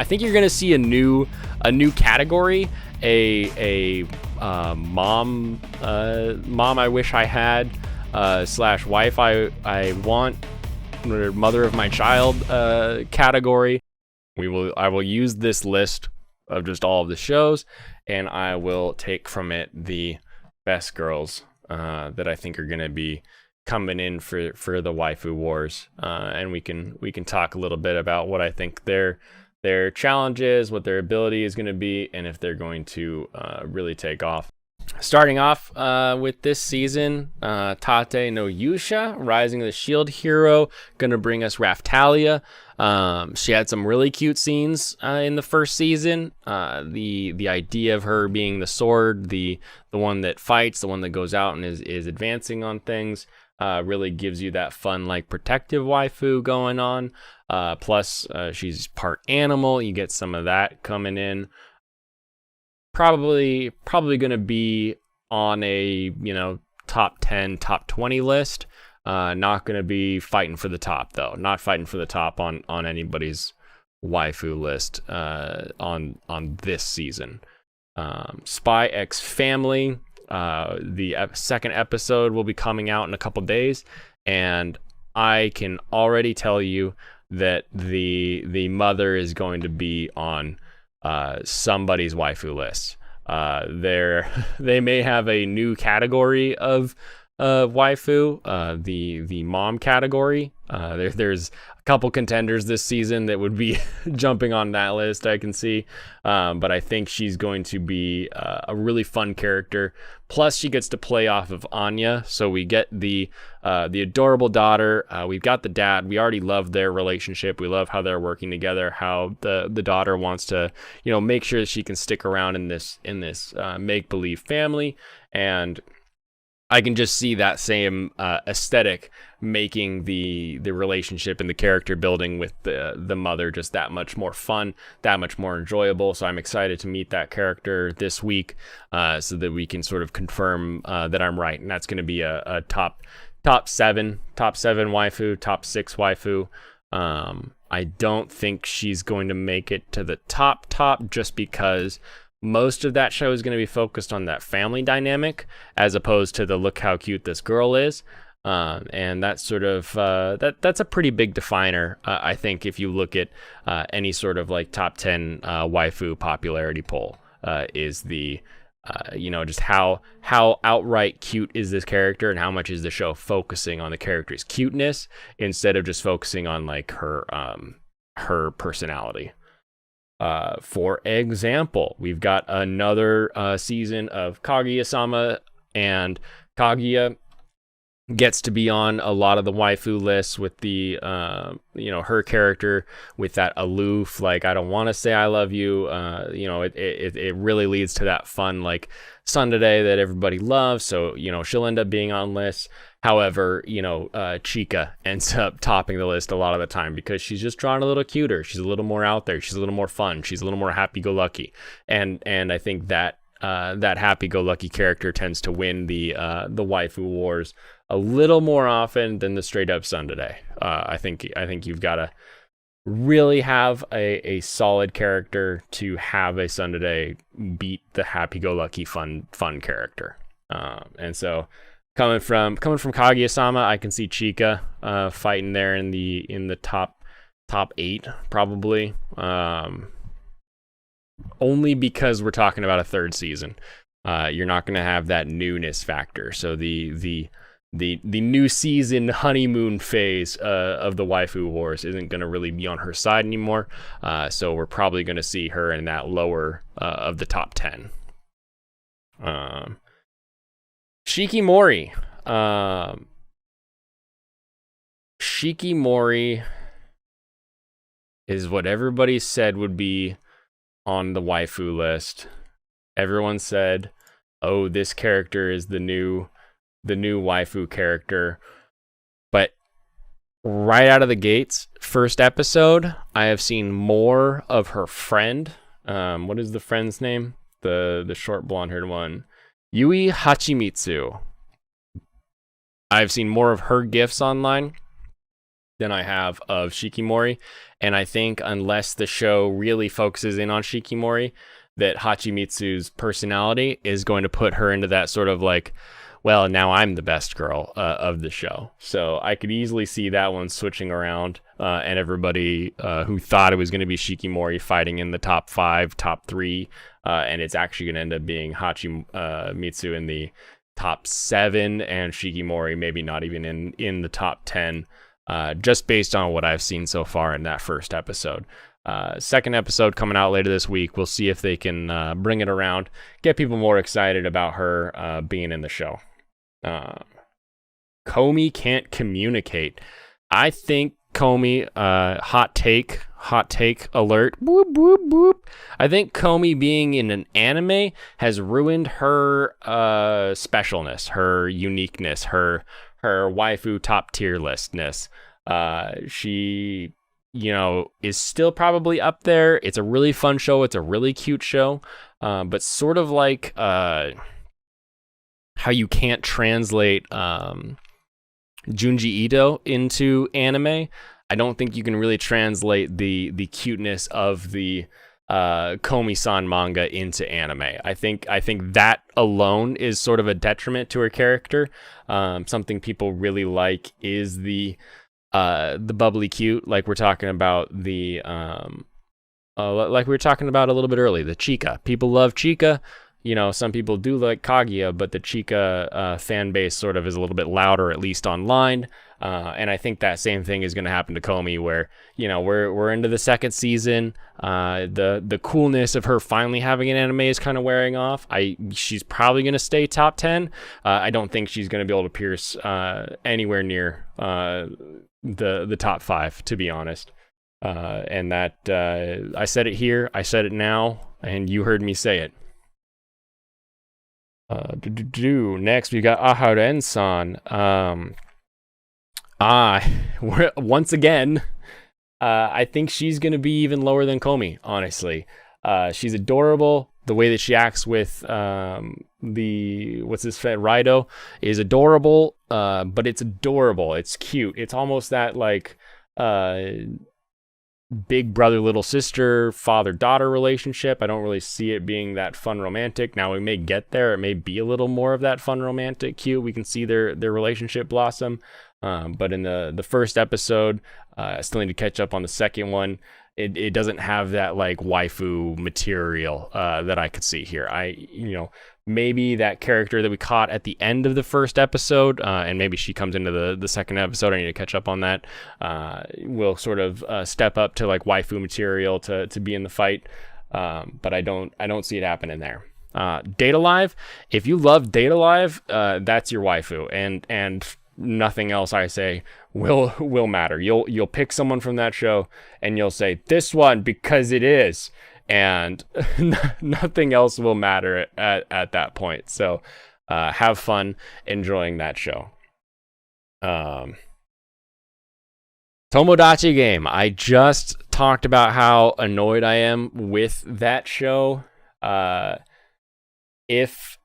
think you're gonna see a new category, a mom I wish I had / wife I want, or mother of my child category. I will use this list of just all of the shows, and I will take from it the best girls that I think are gonna be coming in for the waifu wars, and we can talk a little bit about what I think their challenges, what their ability is going to be, and if they're going to really take off. Starting off with this season, Tate no Yusha, Rising of the Shield Hero, gonna bring us Raftalia. She had some really cute scenes in the first season. The idea of her being the sword, the one that fights, the one that goes out and is advancing on things, really gives you that fun, like, protective waifu going on. Plus, she's part animal. You get some of that coming in. Probably going to be on a, top 10, top 20 list. Not going to be fighting for the top, though. Not fighting for the top on anybody's waifu list on this season. Spy X Family. The second episode will be coming out in a couple days, and I can already tell you that the mother is going to be on somebody's waifu list. They may have a new category of waifu, the mom category. There's a couple contenders this season that would be jumping on that list, I can see, but I think she's going to be a really fun character. Plus, she gets to play off of Anya, so we get the adorable daughter. We've got the dad. We already love their relationship. We love how they're working together. How the daughter wants to, make sure that she can stick around in this make believe family, and I can just see that same aesthetic making the relationship and the character building with the mother just that much more fun, that much more enjoyable. So I'm excited to meet that character this week, so that we can sort of confirm that I'm right, and that's going to be a top 7 waifu, top 6 waifu. I don't think she's going to make it to the top just because most of that show is going to be focused on that family dynamic as opposed to the look how cute this girl is. And that's sort of, that's a pretty big definer. I think if you look at any sort of like top 10 waifu popularity poll, is the, just how outright cute is this character, and how much is the show focusing on the character's cuteness instead of just focusing on like her personality. For example, we've got another season of Kaguya-sama, and Kaguya gets to be on a lot of the waifu lists with the, her character with that aloof, like, I don't want to say I love you. It really leads to that fun, like, tsundere that everybody loves. So, she'll end up being on lists. However, Chika ends up topping the list a lot of the time because she's just drawn a little cuter. She's a little more out there. She's a little more fun. She's a little more happy-go-lucky. And I think that that happy-go-lucky character tends to win the waifu wars a little more often than the straight-up tsundere. I think you've got to really have a solid character to have a tsundere beat the happy-go-lucky fun character. And so coming from Kaguya-sama, I can see Chika fighting there in the top 8 probably. Only because we're talking about a third season. You're not going to have that newness factor. So the new season honeymoon phase of the waifu wars isn't going to really be on her side anymore. So we're probably going to see her in that lower of the top 10. Shikimori. Shikimori is what everybody said would be on the waifu list. Everyone said, oh, this character is the new waifu character. But right out of the gates, first episode, I have seen more of her friend. What is the friend's name? The short blonde-haired one. Yui Hachimitsu. I've seen more of her gifs online, than I have of Shikimori. And I think unless the show really focuses in on Shikimori, that Hachimitsu's personality is going to put her into that sort of like, well, now I'm the best girl of the show. So I could easily see that one switching around, and everybody who thought it was going to be Shikimori fighting in the top 5, top 3, and it's actually going to end up being Hachimitsu in the top 7, and Shikimori maybe not even in the top 10, just based on what I've seen so far in that first episode. Second episode coming out later this week. We'll see if they can bring it around, get people more excited about her being in the show. Komi can't communicate. I think Komi, hot take alert, whoop, whoop, whoop. I think Komi being in an anime has ruined her specialness, her uniqueness, her waifu top tier listness. She, is still probably up there. It's a really fun show. It's a really cute show. But sort of like how you can't translate Junji Ito into anime, I don't think you can really translate the cuteness of the Komi-san manga into anime. I think that alone is sort of a detriment to her character. Something people really like is the bubbly cute, like we're talking about like we were talking about a little bit earlier, the Chika. People love Chika. Some people do like Kaguya, but the Chika fan base sort of is a little bit louder, at least online. And I think that same thing is going to happen to Komi, where we're into the second season. The coolness of her finally having an anime is kind of wearing off. She's probably going to stay top 10. I don't think she's going to be able to pierce anywhere near the top 5, to be honest. And that I said it here, I said it now, and you heard me say it. Next we got Aharen-san. Once again, I think she's gonna be even lower than Komi, honestly. She's adorable. The way that she acts with Raido is adorable, but it's adorable. It's cute. It's almost that like big brother, little sister, father-daughter relationship. I don't really see it being that fun romantic. Now we may get there. It may be a little more of that fun romantic cute. We can see their relationship blossom. But in the first episode, I still need to catch up on the second one. It doesn't have that like waifu material that I could see here. Maybe that character that we caught at the end of the first episode, and maybe she comes into the second episode. I need to catch up on that. Will sort of step up to like waifu material to be in the fight. But I don't see it happening there. Date Alive. If you love Date Alive, that's your waifu, and nothing else I say will matter. You'll pick someone from that show and you'll say this one because it is, and nothing else will matter at that point. So have fun enjoying that show. Tomodachi Game. I just talked about how annoyed I am with that show. If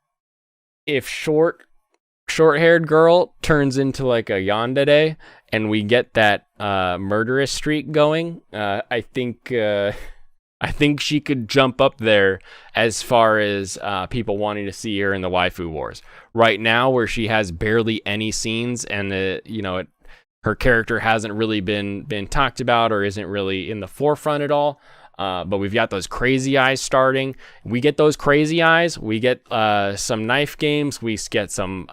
short-haired girl turns into like a yandere and we get that murderous streak going, I think she could jump up there as far as people wanting to see her in the waifu wars. Right now, where she has barely any scenes and her character hasn't really been talked about or isn't really in the forefront at all. But we've got those crazy eyes starting. We get those crazy eyes. We get some knife games. We get some,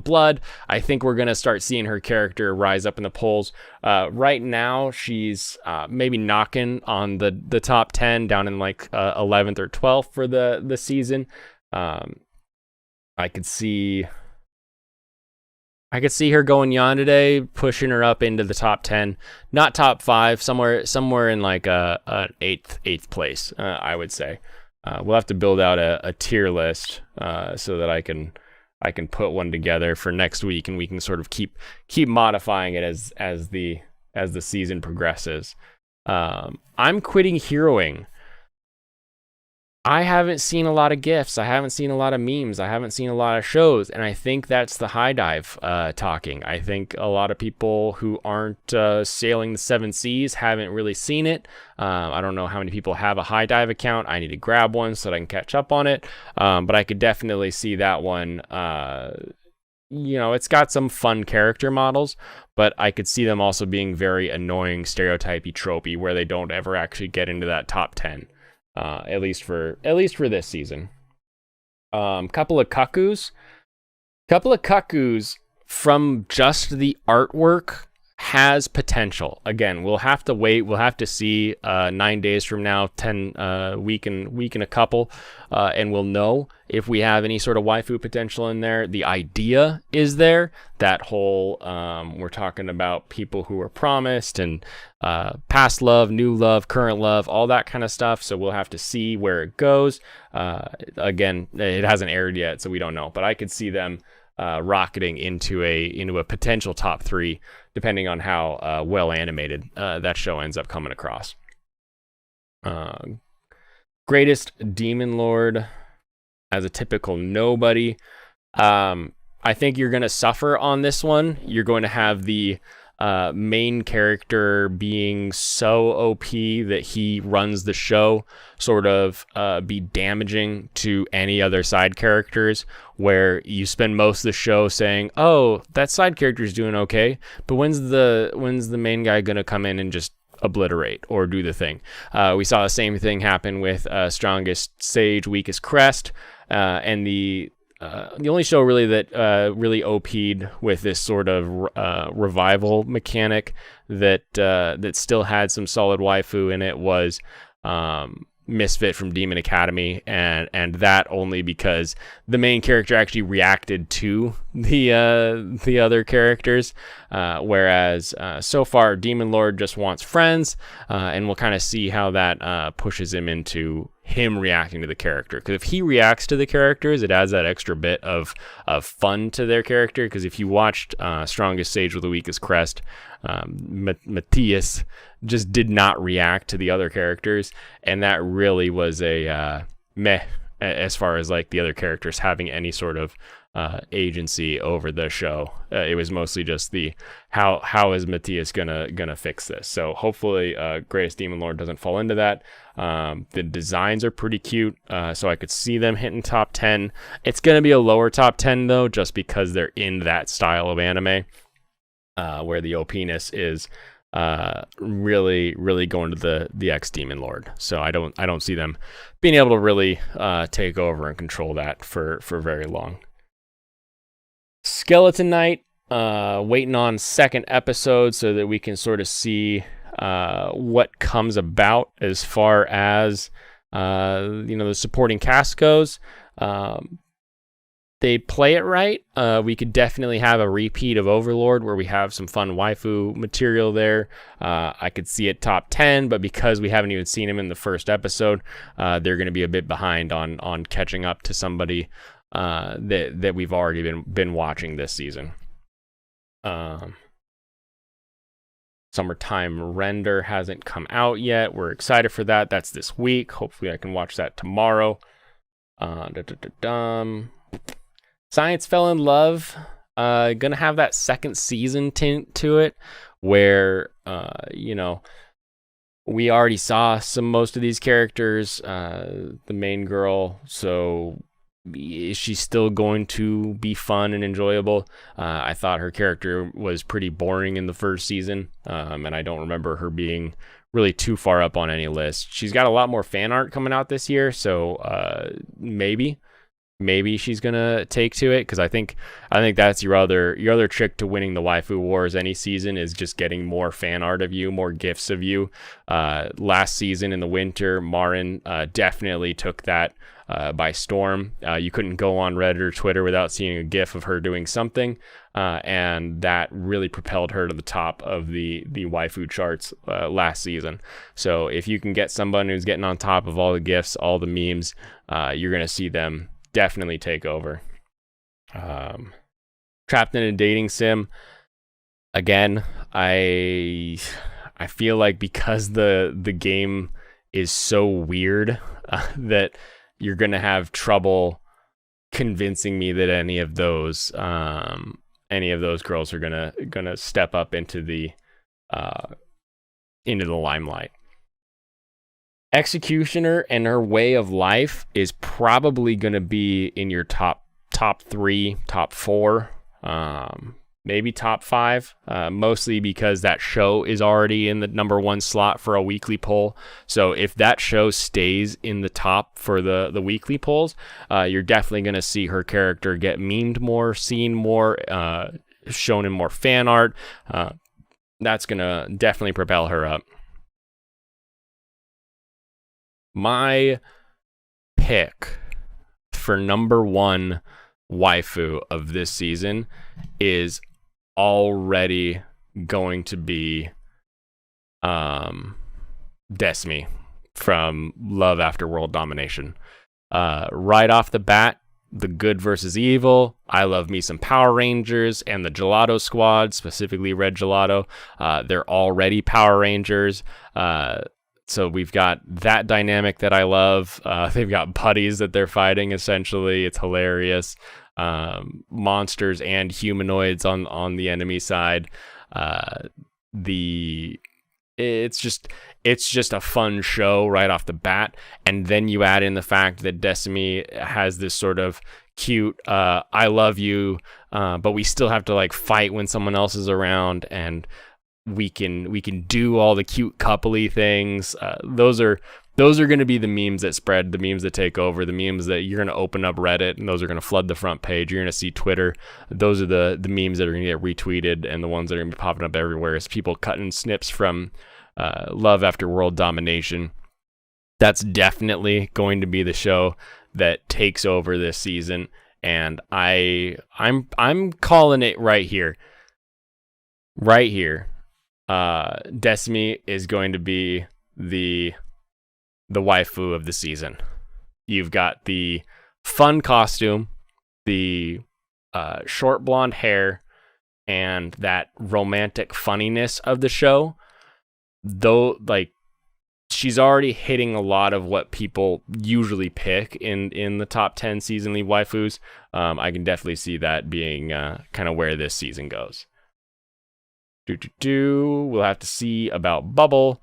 blood. I think we're going to start seeing her character rise up in the polls. Right now, she's maybe knocking on the top 10, down in like 11th or 12th for the season. I could see her going yandere, pushing her up into the top 10, not top 5, somewhere in like an eighth place, I would say. We'll have to build out a tier list so that I can put one together for next week, and we can sort of keep modifying it as the season progresses. I'm quitting heroing. I haven't seen a lot of GIFs. I haven't seen a lot of memes. I haven't seen a lot of shows. And I think that's the high dive talking. I think a lot of people who aren't sailing the seven seas haven't really seen it. I don't know how many people have a high dive account. I need to grab one so that I can catch up on it. But I could definitely see that one. It's got some fun character models, but I could see them also being very annoying, stereotypy, tropey, where they don't ever actually get into that top 10. At least for this season. Couple of cuckoos from just the artwork has potential. Again, we'll have to wait. We'll have to see 9 days from now, 10 week and a couple, and we'll know if we have any sort of waifu potential in there. The idea is there. That whole we're talking about people who were promised and past love, new love, current love, all that kind of stuff. So we'll have to see where it goes. Again, it hasn't aired yet, so we don't know. But I could see them rocketing into a potential top 3, depending on how well animated that show ends up coming across. Greatest Demon Lord as a typical nobody. I think you're going to suffer on this one. You're going to have the main character being so OP that he runs the show sort of be damaging to any other side characters, where you spend most of the show saying, oh, that side character is doing okay, but when's the main guy gonna come in and just obliterate or do the thing? We saw the same thing happen with Strongest Sage, Weakest Crest, and the only show really that really OP'd with this sort of revival mechanic that still had some solid waifu in it was Misfit from Demon Academy, and that only because the main character actually reacted to the other characters, whereas so far Demon Lord just wants friends, and we'll kind of see how that pushes him into him reacting to the character. Because if he reacts to the characters, it adds that extra bit of fun to their character. Because if you watched Strongest Sage with the Weakest Crest, Matthias just did not react to the other characters, and that really was a meh as far as like the other characters having any sort of agency over the show. It was mostly just the how is Matthias gonna fix this. So hopefully Greatest Demon Lord doesn't fall into that. The designs are pretty cute, so I could see them hitting top 10. It's gonna be a lower top 10 though, just because they're in that style of anime, where the OP-ness is really going to the X Demon Lord. So I don't see them being able to really take over and control that for very long. Skeleton Knight, waiting on second episode so that we can sort of see what comes about as far as the supporting cast goes. They play it right. We could definitely have a repeat of Overlord where we have some fun waifu material there. I could see it top 10, but because we haven't even seen him in the first episode, they're going to be a bit behind on catching up to somebody that we've already been watching this season. Summertime Render hasn't come out yet. We're excited for that. That's this week. Hopefully I can watch that tomorrow. Science Fell in Love, gonna have that second season tint to it, where we already saw most of these characters, the main girl, so is she still going to be fun and enjoyable? I thought her character was pretty boring in the first season, and I don't remember her being really too far up on any list. She's got a lot more fan art coming out this year, so maybe she's gonna take to it, because I think that's your other trick to winning the waifu wars any season, is just getting more fan art of you, more gifs of you. Last season in the winter, Marin definitely took that by storm. You couldn't go on Reddit or Twitter without seeing a gif of her doing something, and that really propelled her to the top of the waifu charts last season. So if you can get someone who's getting on top of all the gifs, all the memes, you're gonna see them definitely take over. Trapped in a Dating Sim, again, I feel like because the game is so weird that you're gonna have trouble convincing me that any of those girls are gonna step up into the limelight. Executioner and her way of life is probably going to be in your top 3, top 4, maybe top 5, mostly because that show is already in the number 1 slot for a weekly poll. So if that show stays in the top for the weekly polls, you're definitely going to see her character get memed more, seen more, shown in more fan art. That's going to definitely propel her up. My pick for number 1 waifu of this season is already going to be Desumi from Love After World Domination. Right off the bat, the good versus evil. I love me some Power Rangers and the Gelato Squad, specifically Red Gelato. They're already Power Rangers. So we've got that dynamic that I love. They've got buddies that they're fighting, essentially. It's hilarious. Monsters and humanoids on the enemy side. It's just a fun show right off the bat. And then you add in the fact that Desumi has this sort of cute, I love you, but we still have to like fight when someone else is around, and we can do all the cute coupley things. Those are going to be the memes that spread, the memes that take over, the memes that you're going to open up Reddit and those are going to flood the front page. You're going to see Twitter. Those are the memes that are going to get retweeted, and the ones that are going to be popping up everywhere is people cutting snips from Love After World Domination. That's definitely going to be the show that takes over this season, and I'm calling it right here. Right here. Desumi is going to be the waifu of the season. You've got the fun costume, the short blonde hair, and that romantic funniness of the show. Though, like, she's already hitting a lot of what people usually pick in the top 10 seasonally waifus. I can definitely see that being kind of where this season goes. We'll have to see about Bubble.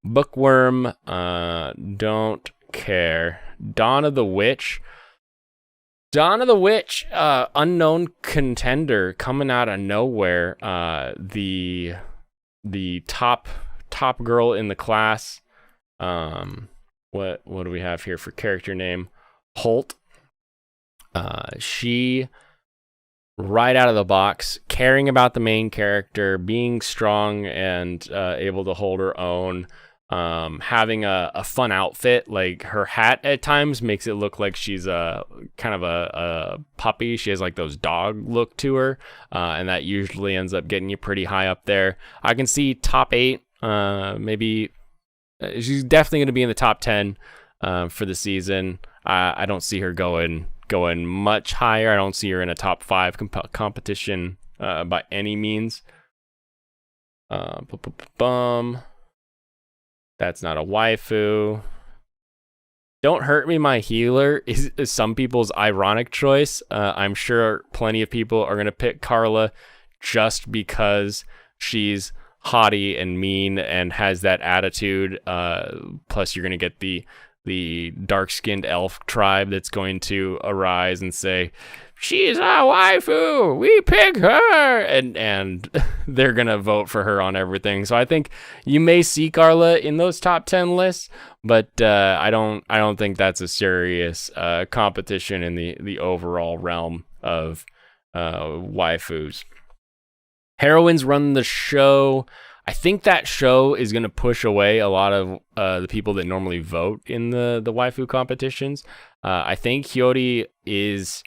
Bookworm, don't care. Dawn of the Witch, unknown contender coming out of nowhere. The top girl in the class. What do we have here for character name? Holt. She, right out of the box, caring about the main character, being strong and able to hold her own, having a fun outfit. Like, her hat at times makes it look like she's a kind of a puppy. She has like those dog look to her, and that usually ends up getting you pretty high up there. I can see top 8, maybe. She's definitely going to be in the top 10 for the season. I don't see her going much higher. I don't see her in a top 5 competition by any means. That's not a waifu. Don't Hurt Me, My Healer is some people's ironic choice. I'm sure plenty of people are going to pick Carla just because she's haughty and mean and has that attitude. Plus, you're going to get the dark-skinned elf tribe that's going to arise and say, she's a waifu, we pick her, and they're gonna vote for her on everything. So I think you may see Carla in those top 10 lists, but I don't think that's a serious competition in the overall realm of waifus. Heroines run the show. I think that show is going to push away a lot of the people that normally vote in the waifu competitions. I think Hiyori is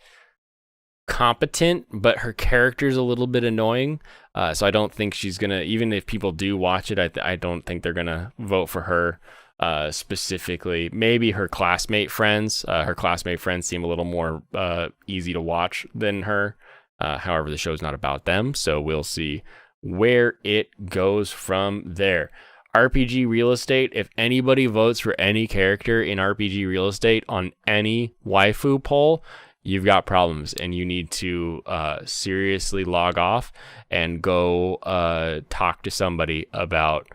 competent, but her character's a little bit annoying. So I don't think she's going to, even if people do watch it, I don't think they're going to vote for her specifically. Maybe her classmate friends. Her classmate friends seem a little more easy to watch than her. However, the show's not about them, so we'll see where it goes from there. RPG real estate, if anybody votes for any character in RPG real estate on any waifu poll, you've got problems, and you need to seriously log off and go talk to somebody about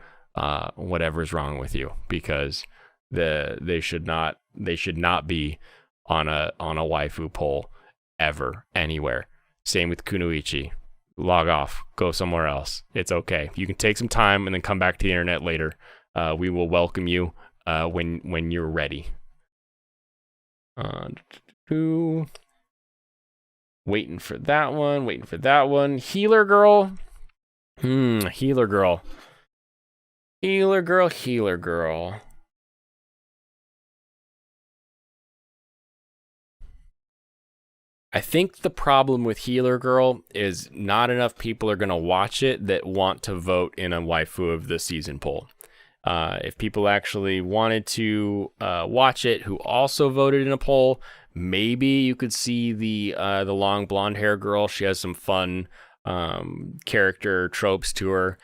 whatever's wrong with you, because they should not be on a waifu poll ever, anywhere. Same with Kunoichi. Log off, go somewhere else. It's okay. You can take some time and then come back to the internet later. We will welcome you when you're ready. Waiting for that one. Healer girl. Healer girl. I think the problem with Healer Girl is not enough people are going to watch it that want to vote in a waifu of the season poll. If people actually wanted to watch it who also voted in a poll, maybe you could see the long blonde hair girl. She has some fun character tropes to her.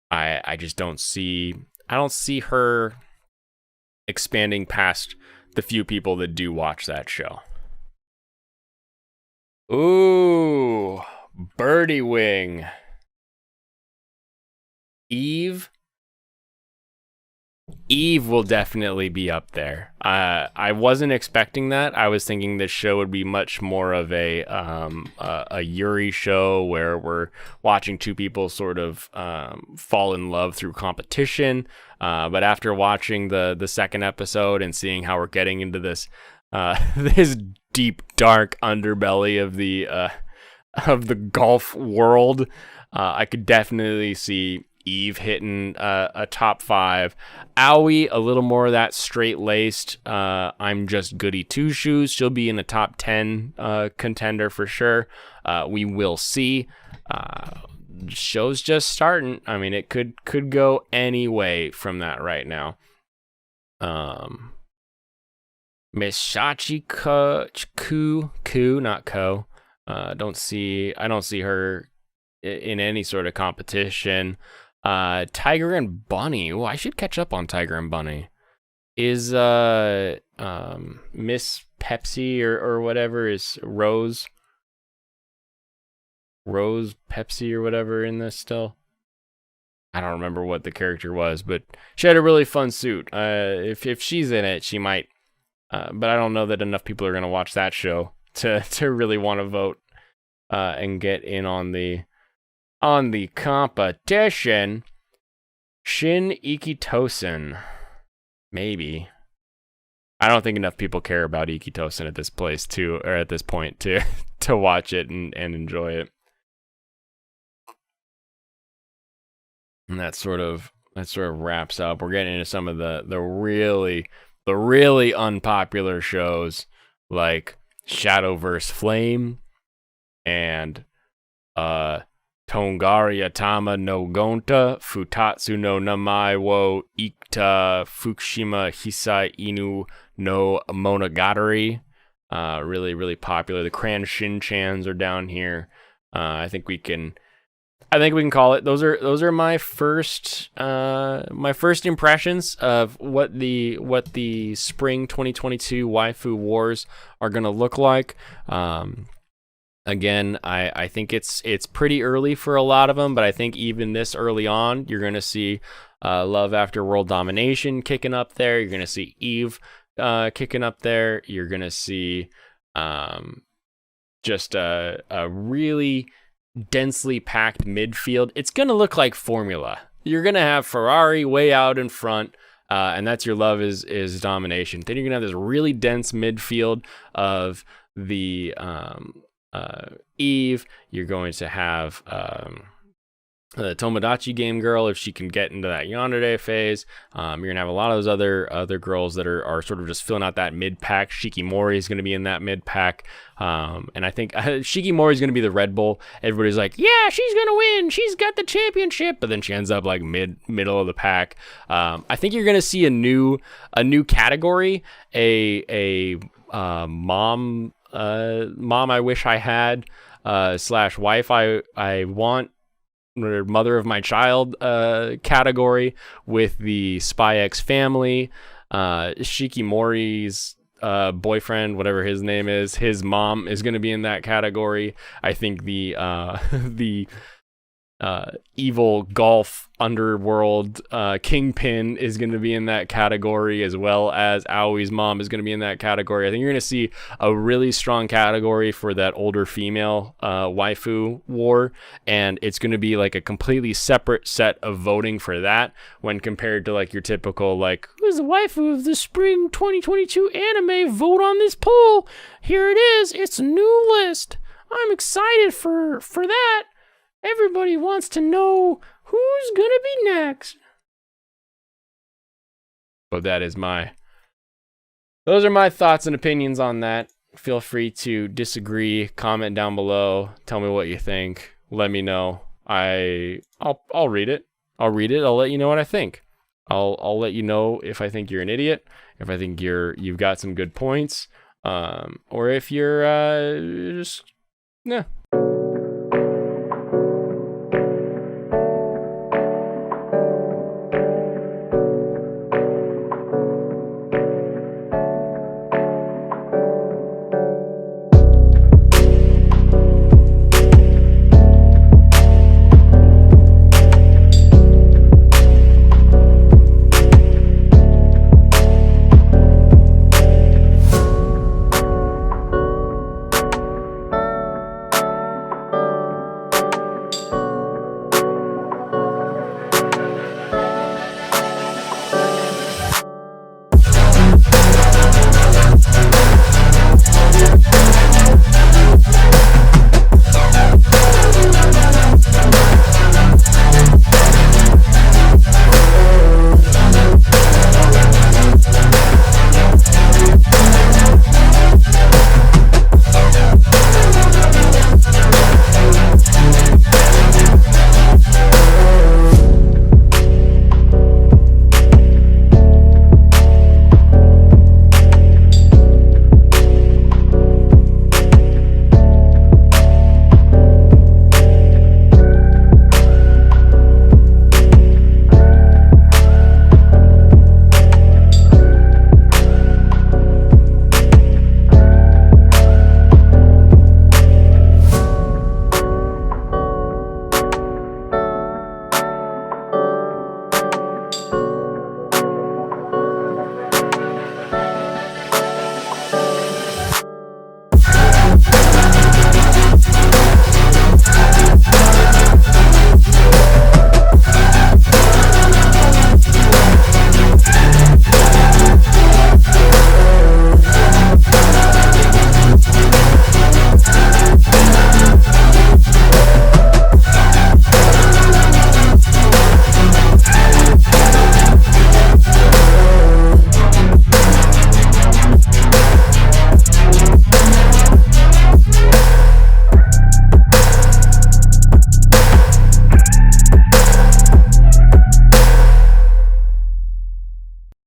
I just don't see her expanding past the few people that do watch that show. Ooh, Birdie Wing. Eve will definitely be up there. I wasn't expecting that. I was thinking this show would be much more of a Yuri show where we're watching two people sort of fall in love through competition. But after watching the second episode and seeing how we're getting into this this deep dark underbelly of the golf world, I could definitely see Eve hitting a top 5. Aoi, a little more of that straight-laced, I'm just goody two-shoes. She'll be in a top 10 contender for sure. We will see. Show's just starting. I mean, it could go any way from that right now. Miss Shachi Ku, not Ko. I don't see her in any sort of competition. Tiger and Bunny. Oh, I should catch up on Tiger and Bunny. Is Miss Pepsi or whatever, is Rose Pepsi or whatever in this still? I don't remember what the character was, but she had a really fun suit. If she's in it, she might. But I don't know that enough people are going to watch that show to really want to vote and get in on the competition. Shin Ikitosen. Maybe. I don't think enough people care about Ikitosen at this point to watch it and enjoy it. And that sort of wraps up. We're getting into some of the really unpopular shows like Shadowverse Flame and Tongaria Tama no Gonta, Futatsu no Namae wo Ikta Fukushima Hisai Inu no Monogatari. Really, really popular. The Cran Shin-chans are down here. I think we can call it. Those are my first impressions of what the spring 2022 waifu wars are gonna look like. Again, I think it's pretty early for a lot of them, but I think even this early on, you're gonna see Love After World Domination kicking up there. You're gonna see Eve kicking up there. You're gonna see just a really densely packed midfield. It's gonna look like Formula. You're gonna have Ferrari way out in front, and that's your Love is Domination. Then you're gonna have this really dense midfield of the Eve. You're going to have the Tomodachi Game Girl, if she can get into that Yandere phase. You're gonna have a lot of those other girls that are sort of just filling out that mid pack. Shikimori is gonna be in that mid pack, and I think Shikimori is gonna be the Red Bull. Everybody's like, yeah, she's gonna win. She's got the championship, but then she ends up like middle of the pack. I think you're gonna see a new category, a mom I wish I had / wife I want or mother of my child category with the Spy X Family. Shikimori's boyfriend, whatever his name is, his mom is going to be in that category. I think the the evil golf underworld kingpin is going to be in that category, as well as Aoi's mom is going to be in that category. I think you're going to see a really strong category for that older female waifu war, and it's going to be like a completely separate set of voting for that when compared to like your typical like, who's the waifu of the spring 2022 anime, vote on this poll, here it is, it's a new list, I'm excited for that. Everybody wants to know who's gonna be next. So those are my thoughts and opinions on that. Feel free to disagree, comment down below, tell me what you think, let me know. I'll read it. I'll let you know what I think. I'll let you know if I think you're an idiot, if I think you've got some good points, or if you're just